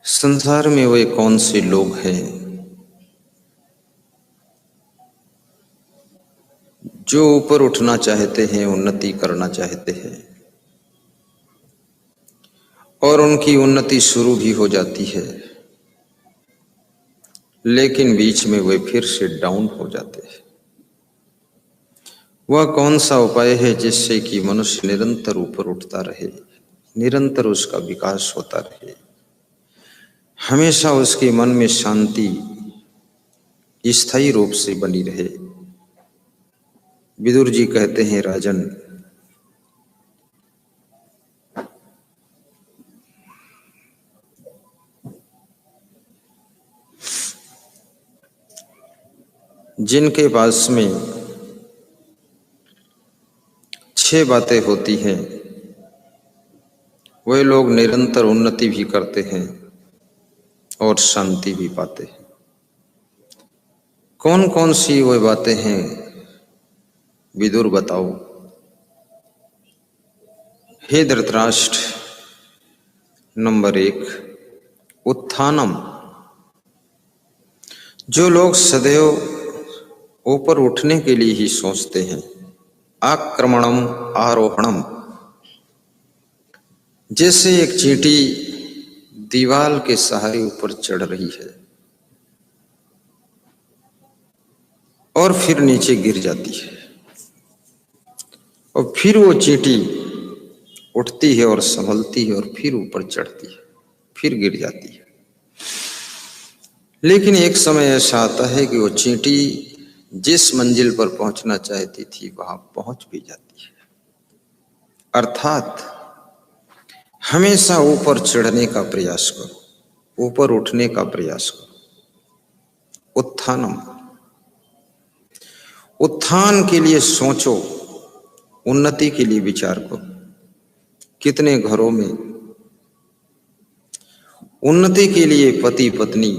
संसार में वे कौन से लोग हैं जो ऊपर उठना चाहते हैं, उन्नति करना चाहते हैं और उनकी उन्नति शुरू भी हो जाती है, लेकिन बीच में वे फिर से डाउन हो जाते हैं। वह कौन सा उपाय है जिससे कि मनुष्य निरंतर ऊपर उठता रहे, निरंतर उसका विकास होता रहे, हमेशा उसके मन में शांति स्थायी रूप से बनी रहे। विदुर जी कहते हैं, राजन, जिनके पास में 6 बातें होती हैं वे लोग निरंतर उन्नति भी करते हैं और शांति भी पाते हैं। कौन कौन सी वे बातें हैं विदुर, बताओ। हे धृतराष्ट्र, नंबर 1, उत्थानम। जो लोग सदैव ऊपर उठने के लिए ही सोचते हैं। आक्रमणम, आरोहणम। जैसे एक चींटी दीवार के सहारे ऊपर चढ़ रही है और फिर नीचे गिर जाती है, और फिर वो चींटी उठती है और संभलती है और फिर ऊपर चढ़ती है, फिर गिर जाती है। लेकिन एक समय ऐसा आता है कि वो चींटी जिस मंजिल पर पहुंचना चाहती थी वहां पहुंच भी जाती है। अर्थात हमेशा ऊपर चढ़ने का प्रयास करो, ऊपर उठने का प्रयास करो। उत्थानम, उत्थान के लिए सोचो, उन्नति के लिए विचार करो। कितने घरों में उन्नति के लिए पति पत्नी,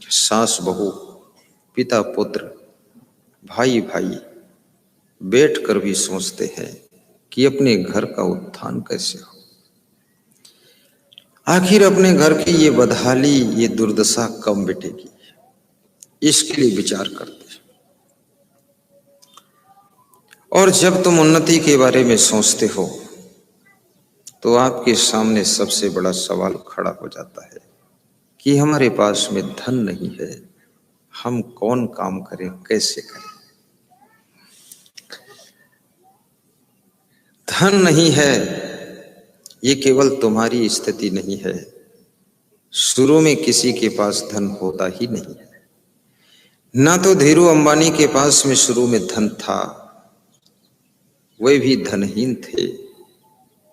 सास बहू, पिता पुत्र, भाई भाई बैठकर भी सोचते हैं कि अपने घर का उत्थान कैसे हो। आखिर अपने घर की ये बदहाली, ये दुर्दशा कब मिटेगी, इसके लिए विचार करते हैं। और जब तुम उन्नति के बारे में सोचते हो तो आपके सामने सबसे बड़ा सवाल खड़ा हो जाता है कि हमारे पास में धन नहीं है, हम कौन काम करें, कैसे करें। धन नहीं है, ये केवल तुम्हारी स्थिति नहीं है। शुरू में किसी के पास धन होता ही नहीं है। ना तो धीरू अंबानी के पास में शुरू में धन था, वे भी धनहीन थे,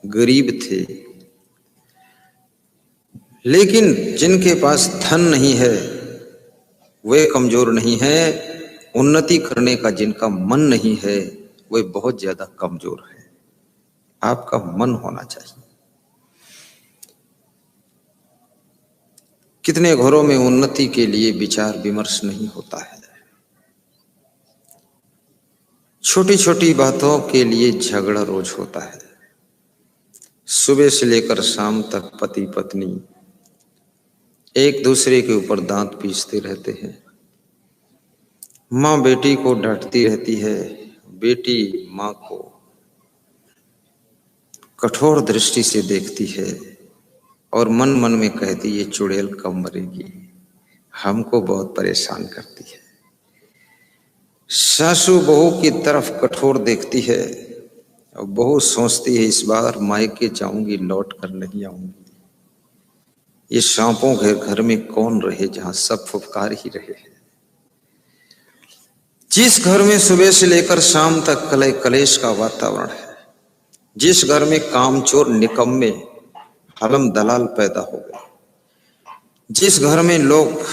गरीब थे। लेकिन जिनके पास धन नहीं है वे कमजोर नहीं है, उन्नति करने का जिनका मन नहीं है वे बहुत ज्यादा कमजोर है। आपका मन होना चाहिए। कितने घरों में उन्नति के लिए विचार विमर्श नहीं होता है। छोटी छोटी बातों के लिए झगड़ा रोज होता है। सुबह से लेकर शाम तक पति पत्नी एक दूसरे के ऊपर दांत पीसते रहते हैं। माँ बेटी को डांटती रहती है, बेटी माँ को कठोर दृष्टि से देखती है और मन मन में कहती है, चुड़ैल कब मरेगी, हमको बहुत परेशान करती है। सासू बहू की तरफ कठोर देखती है और बहू सोचती है, इस बार मायके जाऊंगी, लौट कर नहीं आऊंगी। ये सांपों के घर में कौन रहे जहां सब फुफकार ही रहे हैं। जिस घर में सुबह से लेकर शाम तक कलह कलेश का वातावरण है, जिस घर में कामचोर निकम्मे हलम दलाल पैदा हो गए, जिस घर में लोग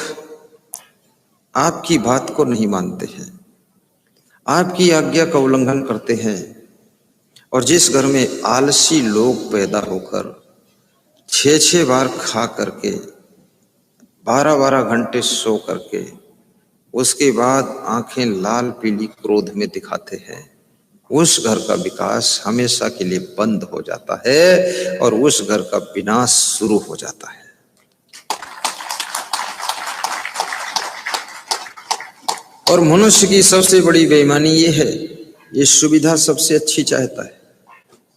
आपकी बात को नहीं मानते हैं, आपकी आज्ञा का उल्लंघन करते हैं, और जिस घर में आलसी लोग पैदा होकर 6-6 बार खा करके 12-12 घंटे सो करके उसके बाद आंखें लाल पीली क्रोध में दिखाते हैं, उस घर का विकास हमेशा के लिए बंद हो जाता है और उस घर का विनाश शुरू हो जाता है। और मनुष्य की सबसे बड़ी बेईमानी ये है, ये सुविधा सबसे अच्छी चाहता है,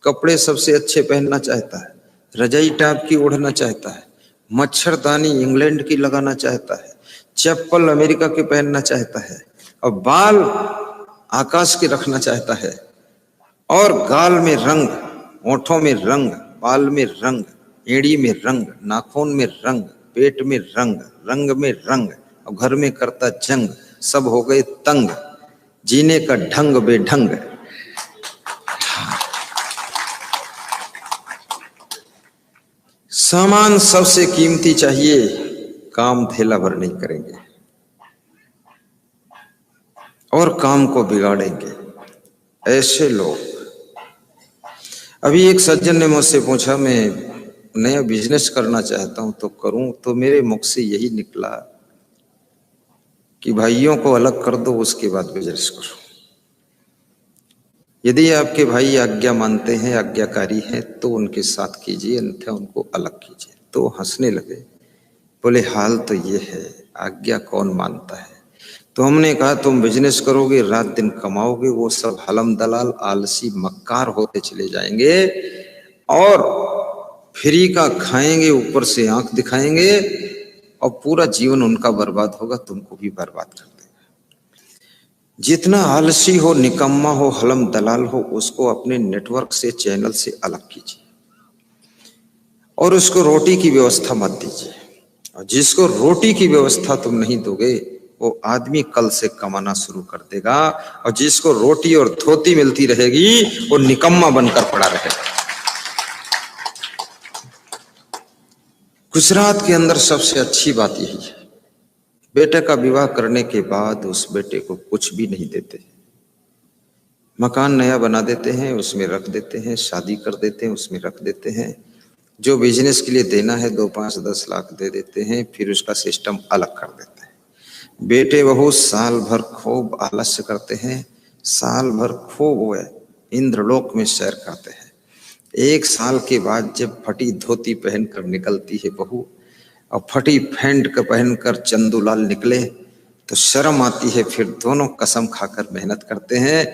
कपड़े सबसे अच्छे पहनना चाहता है, रजाई टाप की ओढ़ना चाहता है, मच्छरदानी इंग्लैंड की लगाना चाहता है, चप्पल अमेरिका के पहनना चाहता है, और बाल आकाश के रखना चाहता है, और गाल में रंग, होठों में रंग, बाल में रंग, एड़ी में रंग, नाखून में रंग, पेट में रंग, रंग में रंग, और घर में करता जंग। सब हो गए तंग, जीने का ढंग बेढंग। सामान सबसे कीमती चाहिए, काम थैला भर नहीं करेंगे और काम को बिगाड़ेंगे ऐसे लोग। अभी एक सज्जन ने मुझसे पूछा, मैं नया बिजनेस करना चाहता हूं तो करूं? तो मेरे मुख से यही निकला कि भाइयों को अलग कर दो, उसके बाद बिजनेस करो। यदि आपके भाई आज्ञा मानते हैं, आज्ञाकारी हैं, तो उनके साथ कीजिए, अन्यथा उनको अलग कीजिए। तो हंसने लगे, बोले हाल तो ये है, आज्ञा कौन मानता है। तो हमने कहा तुम बिजनेस करोगे, रात दिन कमाओगे, वो सब हलम दलाल आलसी मक्कार होते चले जाएंगे और फ्री का खाएंगे, ऊपर से आंख दिखाएंगे, और पूरा जीवन उनका बर्बाद होगा, तुमको भी बर्बाद कर देगा। जितना आलसी हो, निकम्मा हो, हलम दलाल हो, उसको अपने नेटवर्क से, चैनल से अलग कीजिए और उसको रोटी की व्यवस्था मत दीजिए। और जिसको रोटी की व्यवस्था तुम नहीं दोगे, वो आदमी कल से कमाना शुरू कर देगा, और जिसको रोटी और धोती मिलती रहेगी वो निकम्मा बनकर पड़ा रहेगा। गुजरात के अंदर सबसे अच्छी बात यही है, बेटे का विवाह करने के बाद उस बेटे को कुछ भी नहीं देते, मकान नया बना देते हैं, उसमें रख देते हैं, शादी कर देते हैं, उसमें रख देते हैं, जो बिजनेस के लिए देना है 2, 5, 10 लाख दे देते हैं, फिर उसका सिस्टम अलग कर देते हैं। बेटे बहू साल भर खूब आलस्य करते हैं, साल भर खूब इंद्रलोक में सैर करते हैं। 1 साल के बाद जब फटी धोती पहनकर निकलती है बहू, और फटी पैंट का पहनकर चंदूलाल निकले, तो शर्म आती है। फिर दोनों कसम खाकर मेहनत करते हैं,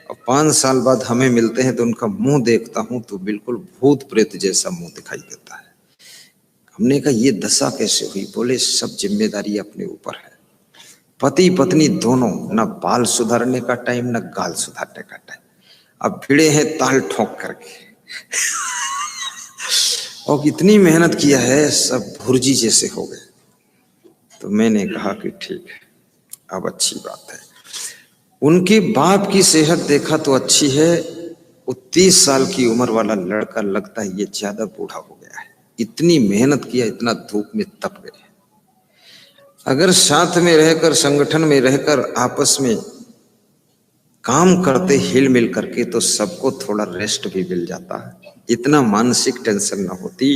और 5 साल बाद हमें मिलते हैं तो उनका मुंह देखता हूं तो बिल्कुल भूत प्रेत जैसा मुंह दिखाई देता है। हमने कहा ये दशा कैसे हुई? बोले सब जिम्मेदारी अपने ऊपर है। पति पत्नी दोनों, ना बाल सुधारने का टाइम, ना गाल सुधारने का टाइम, अब भिड़े हैं ताल ठोक करके और इतनी मेहनत किया है, सब भुर्जी जैसे हो गए। तो मैंने कहा कि ठीक है, अब अच्छी बात है। उनके बाप की सेहत देखा तो अच्छी है, वो 30 साल की उम्र वाला लड़का लगता है ये ज्यादा बूढ़ा हो गया है, इतनी मेहनत किया, इतना धूप में तप गए। अगर साथ में रहकर, संगठन में रहकर, आपस में काम करते हिल मिल करके, तो सबको थोड़ा रेस्ट भी मिल जाता है, इतना मानसिक टेंशन ना होती।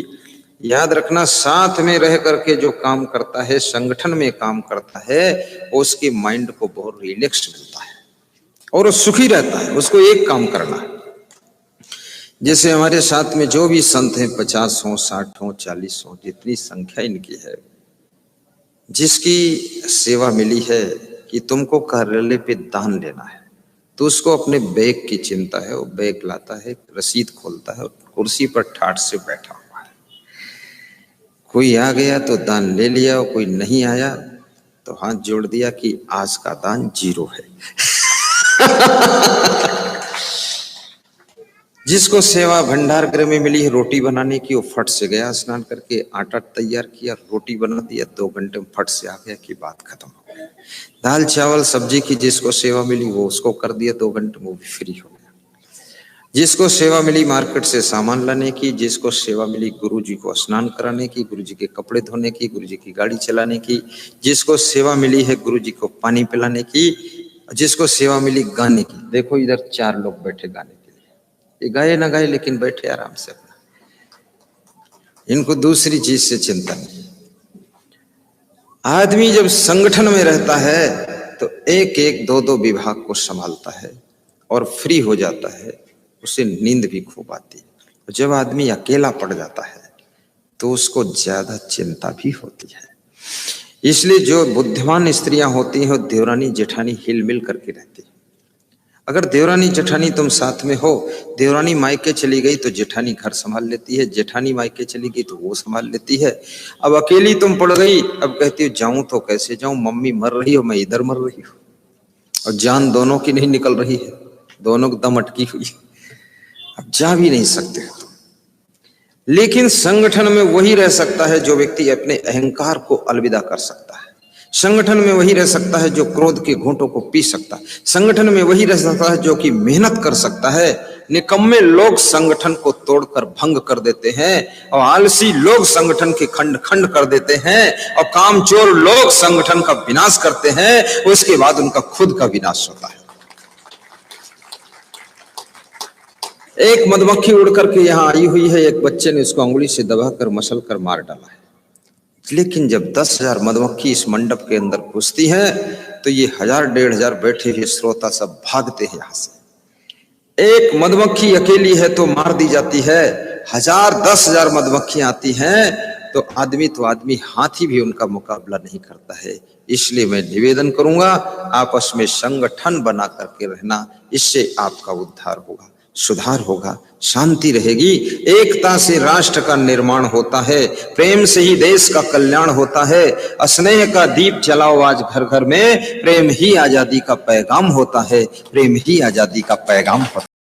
याद रखना, साथ में रह करके जो काम करता है, संगठन में काम करता है, उसके माइंड को बहुत रिलैक्स मिलता है और वो सुखी रहता है। उसको एक काम करना है। जैसे हमारे साथ में जो भी संत हैं, 50 हो, 60 हो, 40 हो, जितनी संख्या इनकी है, जिसकी सेवा मिली है कि तुमको कार्यालय पे दान लेना है, तो उसको अपने बैग की चिंता है। वो बैग लाता है, रसीद खोलता है, कुर्सी पर ठाठ से बैठा हुआ है। कोई आ गया तो दान ले लिया, और कोई नहीं आया तो हाथ जोड़ दिया कि आज का दान 0 है। जिसको सेवा भंडार गृह में मिली है रोटी बनाने की, वो फट से गया, स्नान करके आटा तैयार किया, रोटी बना दिया, 2 घंटे में फट से आ गया कि बात खत्म हो गई। दाल चावल सब्जी की जिसको सेवा मिली वो उसको कर दिया, 2 घंटे में वो भी फ्री हो गया। जिसको सेवा मिली मार्केट से सामान लाने की, जिसको सेवा मिली गुरु जी को स्नान कराने की, गुरु जी के कपड़े धोने की, गुरु जी की गाड़ी चलाने की, जिसको सेवा मिली है गुरु जी को पानी पिलाने की, जिसको सेवा मिली गाने की। देखो इधर 4 लोग बैठे गाने के लिए, ये गाए ना गाए लेकिन बैठे आराम से अपना, इनको दूसरी चीज से चिंता नहीं। आदमी जब संगठन में रहता है तो 1-1, 2-2 विभाग को संभालता है और फ्री हो जाता है, उसे नींद भी खूब आती है। जब आदमी अकेला पड़ जाता है तो उसको ज्यादा चिंता भी होती है। इसलिए जो बुद्धिमान स्त्रियां होती हैं वो देवरानी जेठानी हिल मिल करके रहती है। अगर देवरानी जेठानी तुम साथ में हो, देवरानी मायके चली गई तो जेठानी घर संभाल लेती है, जेठानी मायके चली गई तो वो संभाल लेती है। अब अकेली तुम पड़ गई, अब कहती हो जाऊं तो कैसे जाऊं, मम्मी मर रही हो, मैं इधर मर रही हूं और जान दोनों की नहीं निकल रही है, दोनों की दम अटकी हुई, अब जा भी नहीं सकते हो। लेकिन संगठन में वही रह सकता है जो व्यक्ति अपने अहंकार को अलविदा कर सकता है। संगठन में वही रह सकता है जो क्रोध के घूंटों को पी सकता है। संगठन में वही रह सकता है जो कि मेहनत कर सकता है। निकम्मे लोग संगठन को तोड़कर भंग कर देते हैं और आलसी लोग संगठन के खंड खंड कर देते हैं और कामचोर लोग संगठन का विनाश करते हैं, उसके बाद उनका खुद का विनाश होता है। एक मधुमक्खी उड़ करके यहां आई हुई है, एक बच्चे ने उसको अंगुली से दबाकर मसल कर मार डाला है। लेकिन जब 10,000 मधुमक्खी इस मंडप के अंदर घुसती हैं तो ये 1000-1500 बैठे हुए श्रोता सब भागते हैं यहां से। एक मधुमक्खी अकेली है तो मार दी जाती है, 1000-10,000 मधुमक्खियां आती हैं तो आदमी हाथी भी उनका मुकाबला नहीं करता है। इसलिए मैं निवेदन करूंगा, आपस में संगठन बना करके रहना, इससे आपका उद्धार होगा, सुधार होगा, शांति रहेगी। एकता से राष्ट्र का निर्माण होता है, प्रेम से ही देश का कल्याण होता है। स्नेह का दीप जलाओ आज घर घर में, प्रेम ही आजादी का पैगाम होता है, प्रेम ही आजादी का पैगाम होता है।